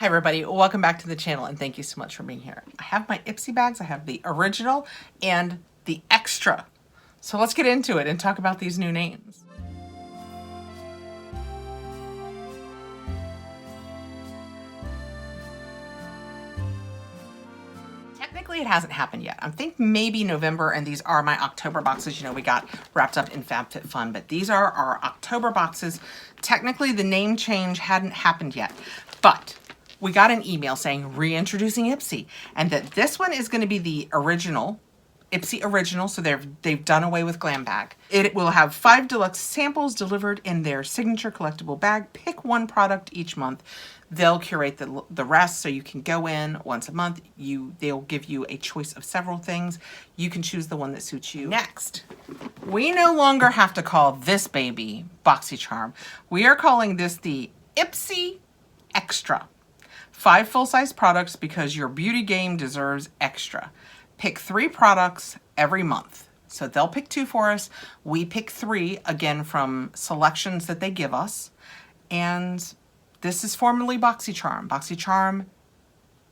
Hi everybody, welcome back to the channel and thank you so much for being here. I have my Ipsy bags. I have the original and the extra. So let's get into it and talk about these new names. Technically it hasn't happened yet. I think maybe November, and these are my October boxes. You know, we got wrapped up in Fabfitfun, but these are our October boxes. Technically the name change hadn't happened yet, but we got an email saying reintroducing Ipsy, and that this one is going to be the original, Ipsy original. So they've done away with Glam Bag. It will have 5 deluxe samples delivered in their signature collectible bag. Pick one product each month. They'll curate the rest, so you can go in once a month. They'll give you a choice of several things. You can choose the one that suits you. Next, we no longer have to call this baby Boxycharm. We are calling this the Ipsy Extra. 5 full-size products because your beauty game deserves extra. Pick 3 products every month. So they'll pick 2 for us. We pick 3, again, from selections that they give us. And this is formerly Boxycharm. Boxycharm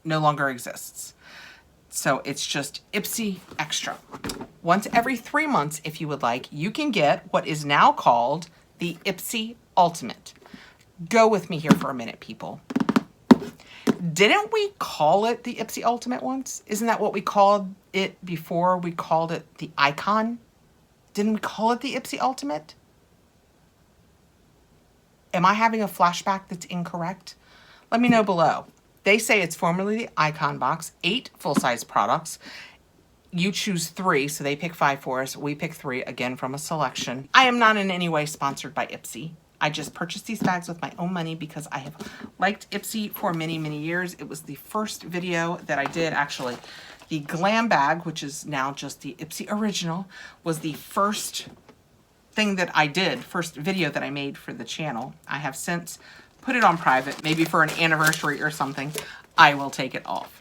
no longer exists. So it's just Ipsy Extra. Once every 3 months, if you would like, you can get what is now called the Ipsy Ultimate. Go with me here for a minute, people. Didn't we call it the Ipsy Ultimate once? Isn't that what we called it before? We called it the Icon? Didn't we call it the Ipsy Ultimate? Am I having a flashback that's incorrect? Let me know below. They say it's formerly the Icon box, 8 full-size products. You choose 3, so they pick 5 for us. We pick 3, again, from a selection. I am not in any way sponsored by Ipsy. I just purchased these bags with my own money because I have liked Ipsy for many, many years. It was the first video that I did, actually. The Glam Bag, which is now just the Ipsy Original, was the first thing that I did, first video that I made for the channel. I have since put it on private, maybe for an anniversary or something. I will take it off.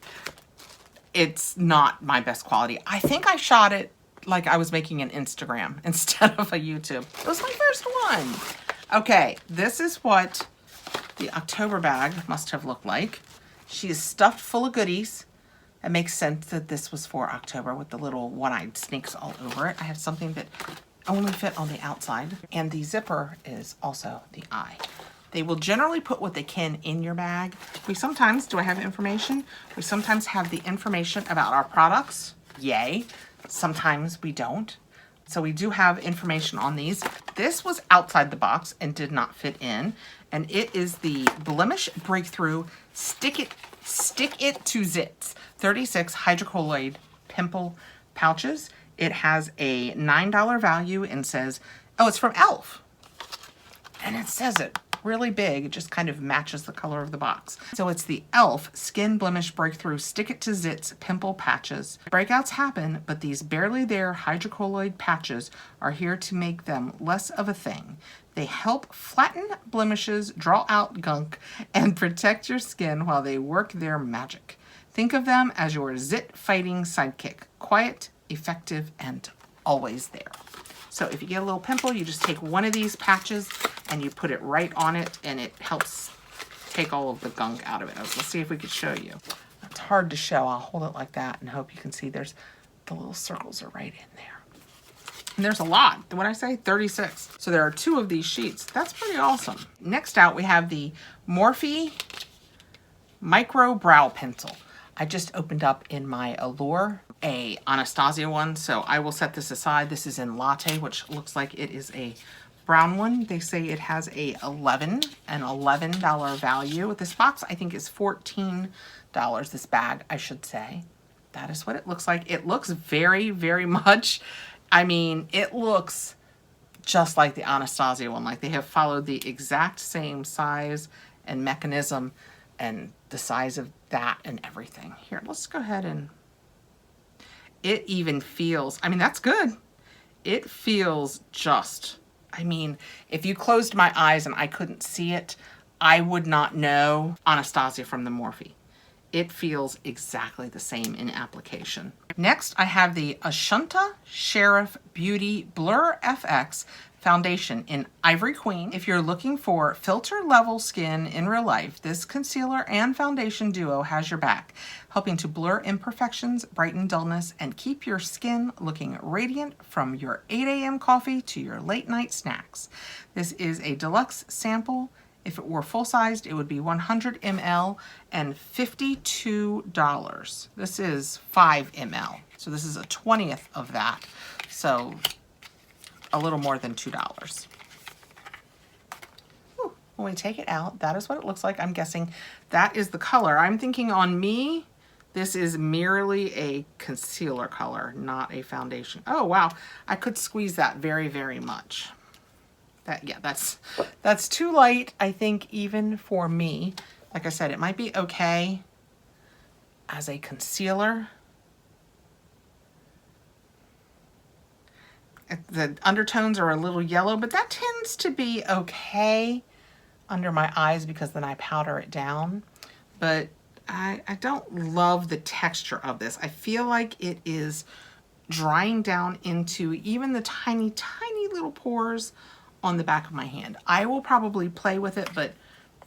It's not my best quality. I think I shot it like I was making an Instagram instead of a YouTube. It was my first one. Okay, this is what the October bag must have looked like. She is stuffed full of goodies. It makes sense that this was for October with the little one-eyed snakes all over it. I have something that only fit on the outside. And the zipper is also the eye. They will generally put what they can in your bag. We sometimes, do I have information? We sometimes have the information about our products. Yay. Sometimes we don't. So we do have information on these. This was outside the box and did not fit in. And it is the Blemish Breakthrough Stick It to Zits 36 hydrocolloid pimple pouches. It has a $9 value and says, oh, it's from e.l.f. And it says it really big. It just kind of matches the color of the box. So it's the e.l.f. Skin Blemish Breakthrough Stick It to Zits Pimple Patches. Breakouts happen, but these barely there hydrocolloid patches are here to make them less of a thing. They help flatten blemishes, draw out gunk, and protect your skin while they work their magic. Think of them as your zit-fighting sidekick. Quiet, effective, and always there. So if you get a little pimple, you just take one of these patches and you put it right on it, and it helps take all of the gunk out of it. Let's see if we could show you. It's hard to show. I'll hold it like that and hope you can see there's the little circles are right in there. And there's a lot. What did I say? 36. So there are 2 of these sheets. That's pretty awesome. Next out, we have the Morphe Micro Brow Pencil. I just opened up in my Allure a Anastasia one, so I will set this aside. This is in Latte, which looks like it is a brown one. They say it has an $11 value. This box, I think, is $14. This bag, I should say. That is what it looks like. It looks very, very much, I mean, it looks just like the Anastasia one. Like they have followed the exact same size and mechanism and the size of that and everything. Here, let's go ahead and... It even feels, I mean, that's good. It feels just, I mean, if you closed my eyes and I couldn't see it, I would not know Anastasia from the Morphe. It feels exactly the same in application. Next, I have the Ashunta Sheriff Beauty Blur FX foundation in Ivory Queen. If you're looking for filter level skin in real life, this concealer and foundation duo has your back, helping to blur imperfections, brighten dullness, and keep your skin looking radiant from your 8 a.m. coffee to your late night snacks. This is a deluxe sample. If it were full-sized, it would be 100 ml and $52. This is 5 ml, so this is a 20th of that. So a little more than $2. Ooh, when we take it out, that is what it looks like. I'm guessing that is the color. I'm thinking on me, this is merely a concealer color, not a foundation. Oh, wow. I could squeeze that very, very much. Yeah, that's too light, I think, even for me. Like I said, it might be okay as a concealer. The undertones are a little yellow, but that tends to be okay under my eyes because then I powder it down. But I don't love the texture of this. I feel like it is drying down into even the tiny, tiny little pores on the back of my hand. I will probably play with it, but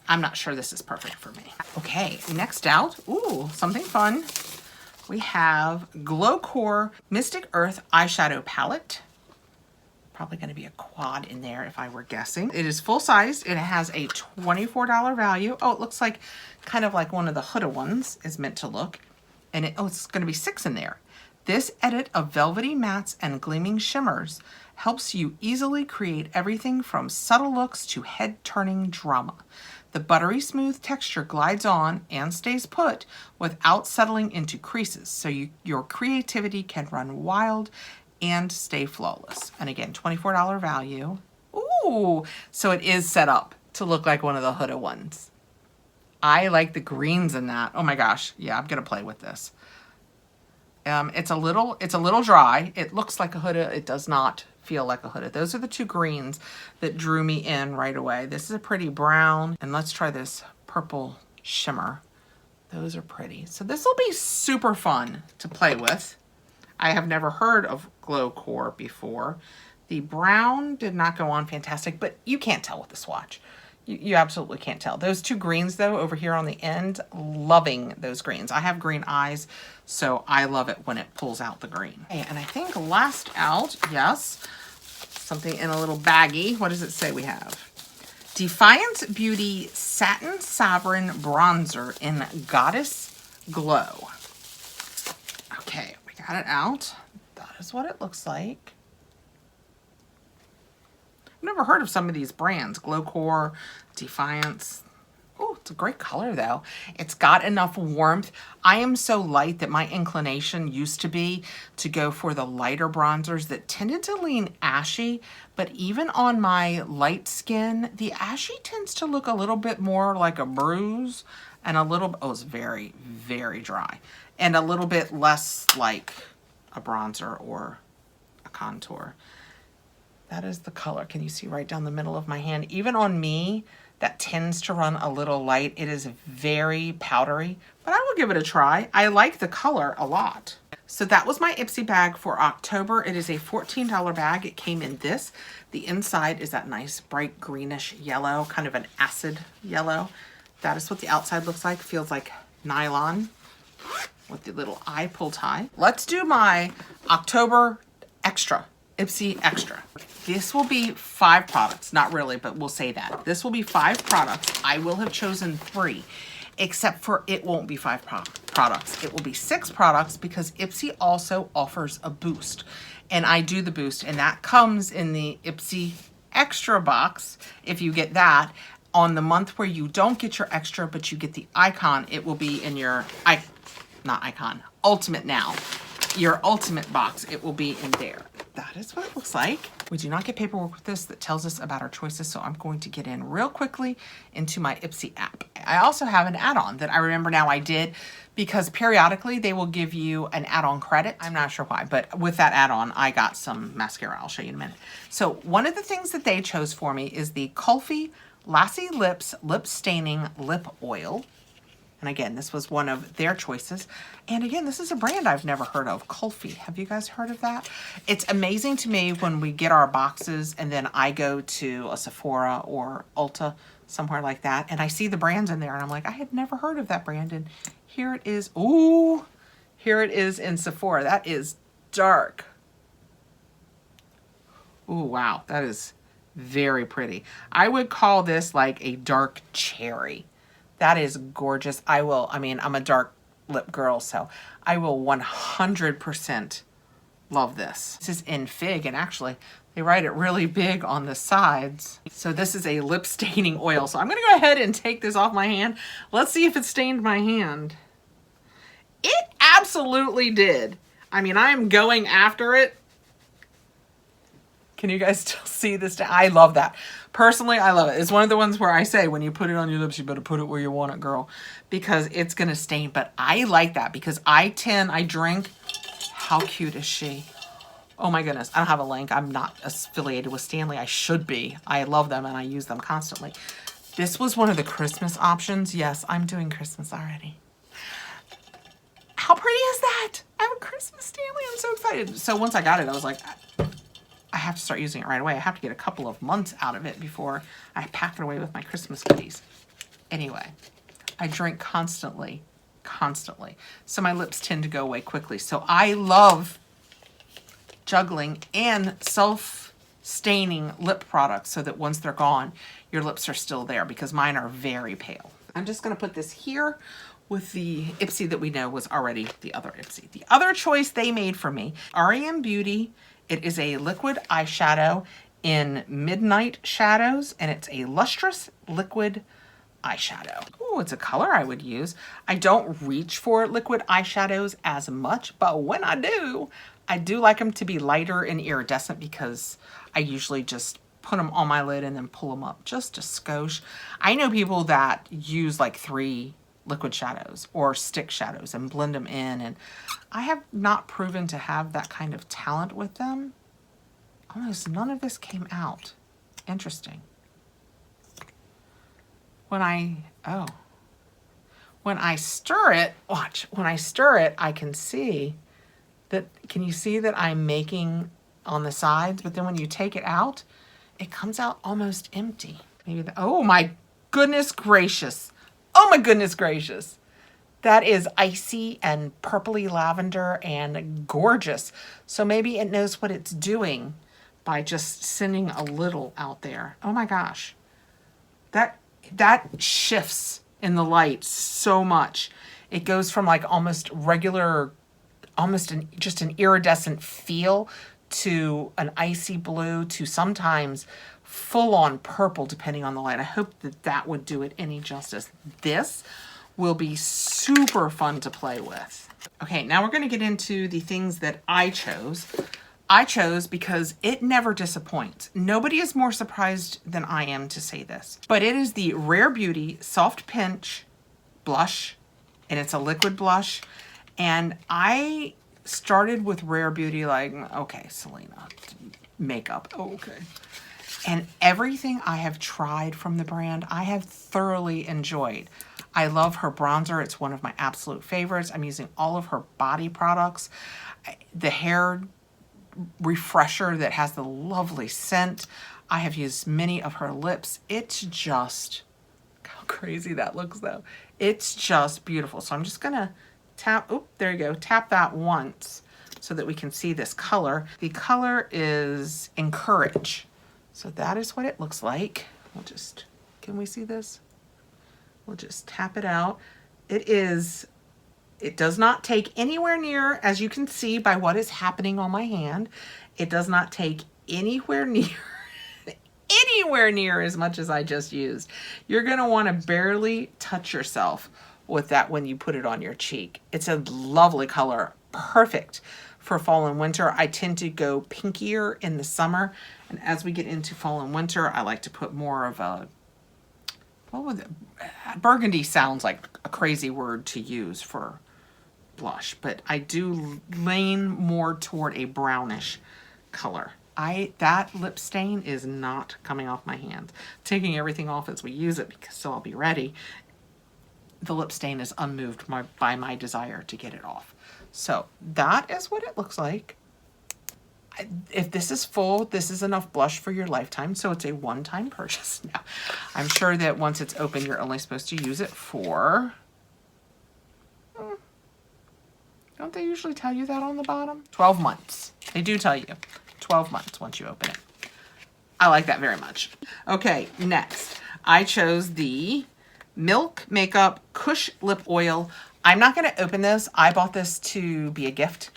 I'm not sure this is perfect for me. Okay, next out, ooh, something fun. We have Glow Core Mystic Earth Eyeshadow Palette. Probably gonna be a quad in there if I were guessing. It is full size. It has a $24 value. Oh, it looks like kind of like one of the Huda ones is meant to look. And it's gonna be 6 in there. This edit of velvety mattes and gleaming shimmers helps you easily create everything from subtle looks to head-turning drama. The buttery smooth texture glides on and stays put without settling into creases, so your creativity can run wild and stay flawless. And again, $24 value. Ooh, so it is set up to look like one of the Huda ones. I like the greens in that. Oh my gosh, yeah, I'm gonna play with this. It's a little dry. It looks like a Huda. It does not feel like a Huda. Those are the two greens that drew me in right away. This is a pretty brown, and let's try this purple shimmer. Those are pretty. So this will be super fun to play with. I have never heard of Glow Core before. The brown did not go on fantastic, but you can't tell with the swatch. You absolutely can't tell. Those two greens though, over here on the end, loving those greens. I have green eyes, so I love it when it pulls out the green. Okay, and I think last out, yes, something in a little baggie. What does it say we have? Defiance Beauty Satin Sovereign Bronzer in Goddess Glow. Okay, we got it out. That is what it looks like. I've never heard of some of these brands. Glow Core, Defiance. Oh, it's a great color though. It's got enough warmth. I am so light that my inclination used to be to go for the lighter bronzers that tended to lean ashy, but even on my light skin, the ashy tends to look a little bit more like a bruise and a little, oh, it's very, very dry, and a little bit less like a bronzer or a contour. That is the color. Can you see right down the middle of my hand? Even on me, that tends to run a little light. It is very powdery, but I will give it a try. I like the color a lot. So that was my Ipsy bag for October. It is a $14 bag. It came in this. The inside is that nice bright greenish yellow, kind of an acid yellow. That is what the outside looks like. Feels like nylon with the little eye pull tie. Let's do my October Extra. Ipsy Extra. This will be 5 products. Not really, but we'll say that. This will be 5 products. I will have chosen 3, except for it won't be 5 products. It will be 6 products because Ipsy also offers a boost. And I do the boost, and that comes in the Ipsy Extra box. If you get that, on the month where you don't get your extra, but you get the icon, it will be in your, not icon, Ultimate now. Your Ultimate box, it will be in there. That is what it looks like. We do not get paperwork with this that tells us about our choices, so I'm going to get in real quickly into my Ipsy app. I also have an add-on that I remember now I did because periodically they will give you an add-on credit. I'm not sure why, but with that add-on, I got some mascara. I'll show you in a minute. So one of the things that they chose for me is the Kulfi Lassie Lips Lip Staining Lip Oil. And again, this was one of their choices. And again, this is a brand I've never heard of, Kulfi. Have you guys heard of that? It's amazing to me when we get our boxes and then I go to a Sephora or Ulta, somewhere like that, and I see the brands in there and I'm like, I had never heard of that brand. And here it is. Ooh, here it is in Sephora. That is dark. Ooh, wow, that is very pretty. I would call this like a dark cherry. That is gorgeous. I mean, I'm a dark lip girl, so I will 100% love this. This is in Fig, and actually, they write it really big on the sides. So this is a lip staining oil. So I'm gonna go ahead and take this off my hand. Let's see if it stained my hand. It absolutely did. I mean, I'm going after it. Can you guys still see this? I love that. Personally, I love it. It's one of the ones where I say, when you put it on your lips, you better put it where you want it, girl, because it's going to stain. But I like that because I drink. How cute is she? Oh my goodness. I don't have a link. I'm not affiliated with Stanley. I should be. I love them and I use them constantly. This was one of the Christmas options. Yes, I'm doing Christmas already. How pretty is that? I have a Christmas Stanley. I'm so excited. So once I got it, I was like, I have to start using it right away. I have to get a couple of months out of it before I pack it away with my Christmas goodies. Anyway, I drink constantly. So my lips tend to go away quickly. So I love juggling and self-staining lip products so that once they're gone, your lips are still there because mine are very pale. I'm just going to put this here with the Ipsy that we know was already the other Ipsy. The other choice they made for me, REM Beauty. It is a liquid eyeshadow in Midnight Shadows, and it's a lustrous liquid eyeshadow. Oh, it's a color I would use. I don't reach for liquid eyeshadows as much, but when I do like them to be lighter and iridescent because I usually just put them on my lid and then pull them up just a skosh. I know people that use like 3 liquid shadows or stick shadows and blend them in, and I have not proven to have that kind of talent with them. Almost none of this came out. Interesting. When I stir it, watch, when I stir it, I can see that, can you see that I'm making on the sides? But then when you take it out, it comes out almost empty. Maybe oh my goodness gracious. Oh my goodness gracious. That is icy and purpley lavender and gorgeous. So maybe it knows what it's doing by just sending a little out there. Oh my gosh. That shifts in the light so much. It goes from like almost regular, just an iridescent feel to an icy blue to sometimes full on purple depending on the light. I hope that would do it any justice. This will be super fun to play with. Okay, now we're going to get into the things that I chose. I chose because it never disappoints. Nobody is more surprised than I am to say this, but it is the Rare Beauty Soft Pinch Blush, and it's a liquid blush. And I started with Rare Beauty like, okay, Selena, makeup, okay. And everything I have tried from the brand, I have thoroughly enjoyed. I love her bronzer. It's one of my absolute favorites. I'm using all of her body products. The hair refresher that has the lovely scent. I have used many of her lips. It's just, how crazy that looks though. It's just beautiful. So I'm just gonna tap, oh, there you go. Tap that once so that we can see this color. The color is Encourage. So that is what it looks like. We'll just, can we see this? We'll just tap it out. It does not take anywhere near, as you can see by what is happening on my hand, it does not take anywhere near, anywhere near as much as I just used. You're gonna wanna barely touch yourself with that when you put it on your cheek. It's a lovely color, perfect for fall and winter. I tend to go pinkier in the summer, and as we get into fall and winter, I like to put more of a, what was it? Burgundy sounds like a crazy word to use for blush, but I do lean more toward a brownish color. That lip stain is not coming off my hand. Taking everything off as we use it because so I'll be ready. the lip stain is unmoved by my desire to get it off. So that is what it looks like. If this is full, this is enough blush for your lifetime, so it's a one-time purchase. Now, I'm sure that once it's open, you're only supposed to use it for... Don't they usually tell you that on the bottom? 12 months. They do tell you 12 months once you open it. I like that very much. Okay, next. I chose the Milk Makeup Kush Lip Oil. I'm not going to open this. I bought this to be a gift.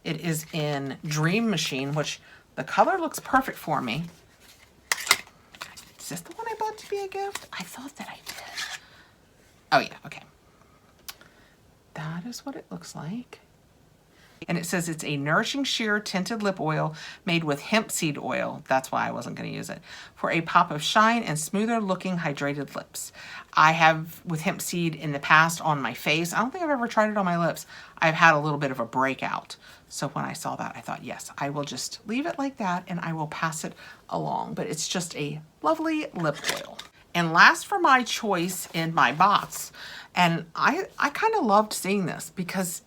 It is in Dream Machine, which the color looks perfect for me. Is this the one I bought to be a gift? I thought that I did. Oh yeah, okay. That is what it looks like. And it says it's a nourishing sheer tinted lip oil made with hemp seed oil. That's why I wasn't going to use it. For a pop of shine and smoother looking hydrated lips. I have with hemp seed in the past on my face. I don't think I've ever tried it on my lips. I've had a little bit of a breakout. So when I saw that, I thought, yes, I will just leave it like that and I will pass it along. But it's just a lovely lip oil. And last for my choice in my box. And I kind of loved seeing this because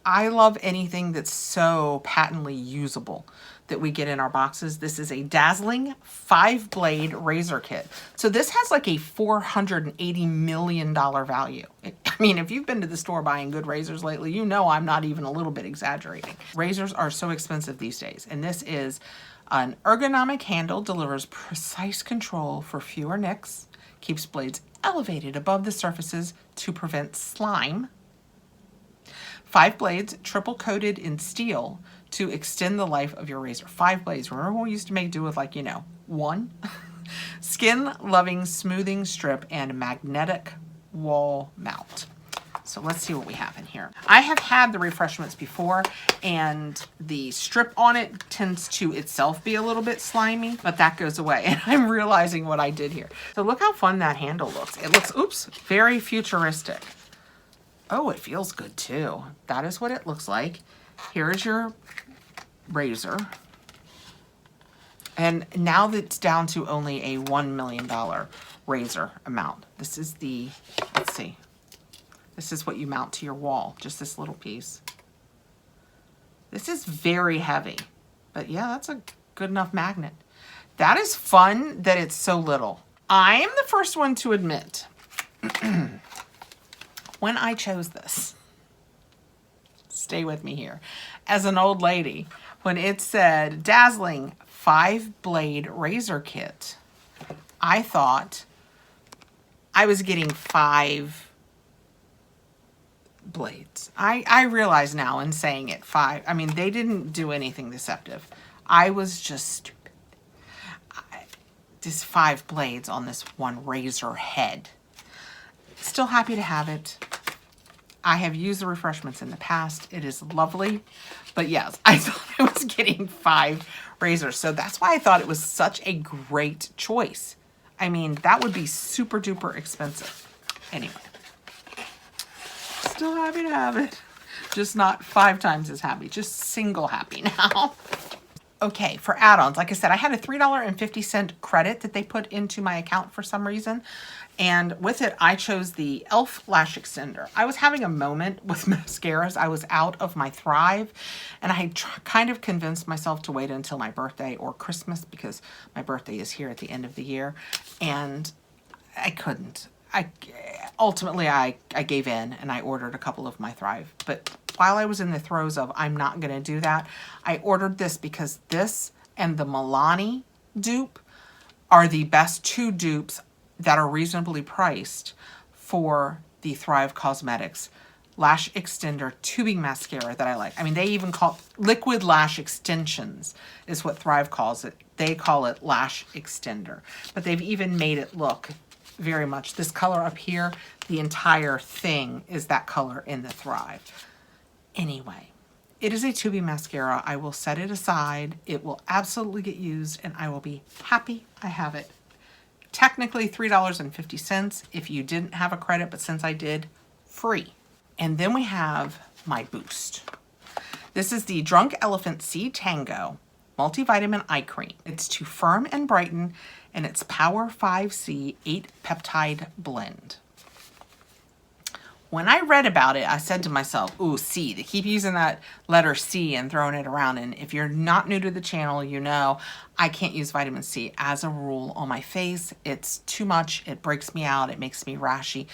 I love anything that's so patently usable that we get in our boxes. This is a dazzling 5-blade razor kit. So this has like a $480 million value. I mean, if you've been to the store buying good razors lately, you know I'm not even a little bit exaggerating. Razors are so expensive these days. And this is an ergonomic handle, delivers precise control for fewer nicks, keeps blades elevated above the surfaces to prevent slime. 5 blades, triple coated in steel to extend the life of your razor. 5 blades. Remember when we used to make do with, like, you know, 1? Skin loving smoothing strip and magnetic wall mount. So let's see what we have in here. I have had the refreshments before, and the strip on it tends to itself be a little bit slimy, but that goes away. And I'm realizing what I did here. So look how fun that handle looks. It looks, oops, very futuristic. Oh, it feels good too. That is what it looks like. Here's your razor. And now that it's down to only a $1 million razor amount. This is the, let's see. This is what you mount to your wall, just this little piece. This is very heavy, but yeah, that's a good enough magnet. That is fun that it's so little. I am the first one to admit, when I chose this, stay with me here, as an old lady, when it said dazzling 5-blade razor kit, I thought I was getting 5 blades. I realize now in saying it, 5. I mean, they didn't do anything deceptive. I was just stupid. Just 5 blades on this one razor head. Still happy to have it. I have used the refreshments in the past. It is lovely. But yes, I thought I was getting 5 razors. So that's why I thought it was such a great choice. I mean, that would be super duper expensive. Anyway. Still happy to have it. Just not 5 times as happy. Just single happy now. Okay, for add-ons, like I said, I had a $3.50 credit that they put into my account for some reason. And with it, I chose the e.l.f. Lash Extender. I was having a moment with mascaras. I was out of my Thrive, and I had kind of convinced myself to wait until my birthday or Christmas because my birthday is here at the end of the year, and I couldn't. Ultimately, I gave in, and I ordered a couple of my Thrive. But while I was in the throes of I'm not going to do that, I ordered this because this and the Milani dupe are the best 2 dupes that are reasonably priced for the Thrive Cosmetics Lash Extender Tubing Mascara that I like. I mean, they even call it Liquid Lash Extensions is what Thrive calls it. They call it Lash Extender. But they've even made it look very much. This color up here, the entire thing is that color in the Thrive. Anyway, it is a tubing mascara. I will set it aside. It will absolutely get used, and I will be happy I have it. Technically $3.50 if you didn't have a credit, but since I did, free. And then we have my Boost. This is the Drunk Elephant C Tango Multivitamin Eye Cream. It's to firm and brighten, and it's Power 5C 8 Peptide Blend. When I read about it, I said to myself, ooh, C. They keep using that letter C and throwing it around. And if you're not new to the channel, you know I can't use vitamin C as a rule on my face. It's too much. It breaks me out. It makes me rashy.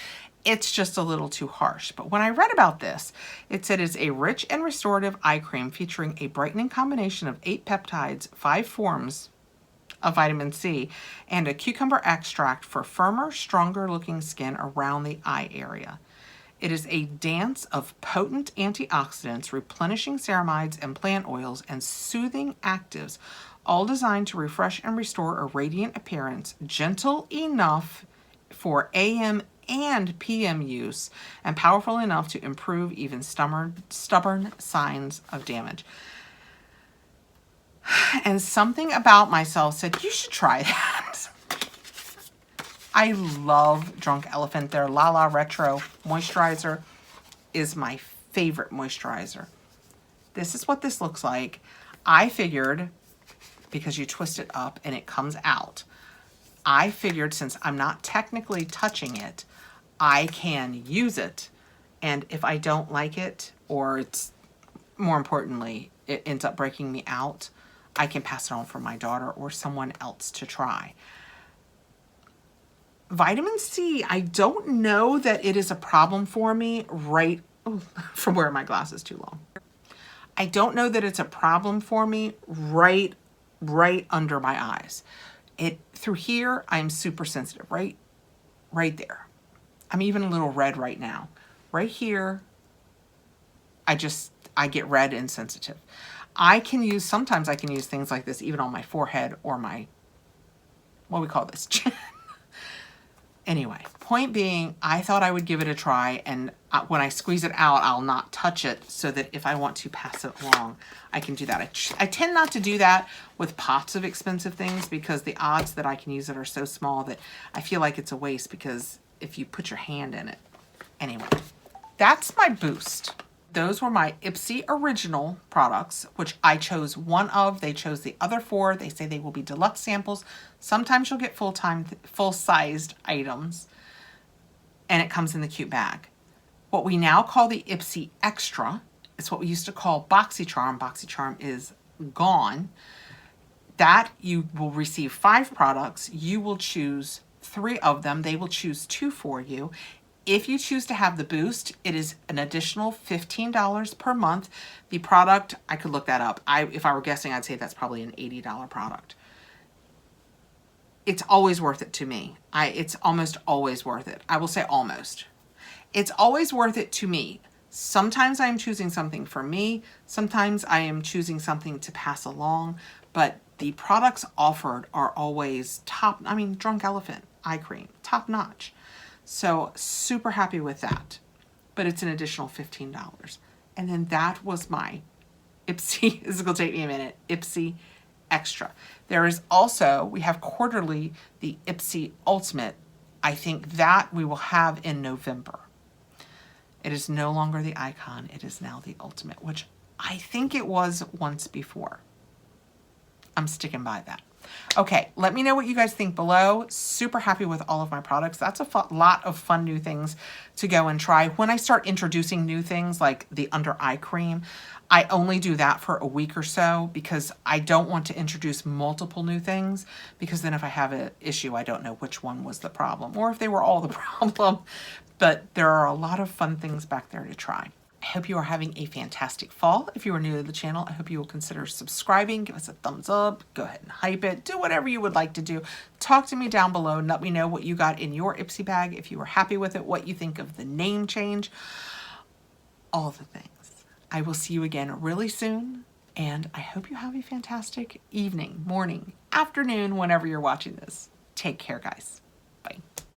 It's just a little too harsh. But when I read about this, it said it's a rich and restorative eye cream featuring a brightening combination of 8 peptides, 5 forms of vitamin C, and a cucumber extract for firmer, stronger looking skin around the eye area. It is a dance of potent antioxidants, replenishing ceramides and plant oils, and soothing actives, all designed to refresh and restore a radiant appearance, gentle enough for AM and PM use, and powerful enough to improve even stubborn signs of damage. And something about myself said, you should try that. I love Drunk Elephant. Their La La Retro moisturizer is my favorite moisturizer. This is what this looks like. I figured, because you twist it up and it comes out, I figured since I'm not technically touching it, I can use it. And if I don't like it, or it's, more importantly, it ends up breaking me out, I can pass it on for my daughter or someone else to try. Vitamin C, I don't know that it is a problem for me from wearing my glasses too long. I don't know that it's a problem for me right under my eyes. Through here, I'm super sensitive, right there. I'm even a little red right now. Right here, I get red and sensitive. Sometimes I can use things like this even on my forehead or my, what do we call this, chin. Anyway, point being, I thought I would give it a try, and when I squeeze it out, I'll not touch it so that if I want to pass it along, I can do that. I tend not to do that with pots of expensive things because the odds that I can use it are so small that I feel like it's a waste because if you put your hand in it. Anyway, that's my boost. Those were my Ipsy original products, which I chose one of. They chose the other 4. They say they will be deluxe samples. Sometimes you'll get full-sized items, and it comes in the cute bag. What we now call the Ipsy Extra is what we used to call Boxycharm. Boxycharm is gone. That you will receive 5 products. You will choose 3 of them. They will choose 2 for you. If you choose to have the boost, it is an additional $15 per month. The product, I could look that up. If I were guessing, I'd say that's probably an $80 product. It's always worth it to me. It's almost always worth it. I will say almost. It's always worth it to me. Sometimes I am choosing something for me. Sometimes I am choosing something to pass along. But the products offered are always Drunk Elephant eye cream, top notch. So super happy with that, but it's an additional $15. And then that was my Ipsy, this is gonna take me a minute, Ipsy Extra. There is also, we have quarterly, the Ipsy Ultimate. I think that we will have in November. It is no longer the Icon, it is now the Ultimate, which I think it was once before. I'm sticking by that. Okay, let me know what you guys think below. Super happy with all of my products. That's a lot of fun new things to go and try. When I start introducing new things like the under eye cream, I only do that for a week or so because I don't want to introduce multiple new things because then if I have an issue, I don't know which one was the problem or if they were all the problem. But there are a lot of fun things back there to try. I hope you are having a fantastic fall. If you are new to the channel, I hope you will consider subscribing, give us a thumbs up, go ahead and hype it, do whatever you would like to do. Talk to me down below and let me know what you got in your Ipsy bag, if you were happy with it, what you think of the name change, all the things. I will see you again really soon, and I hope you have a fantastic evening, morning, afternoon, whenever you're watching this. Take care, guys.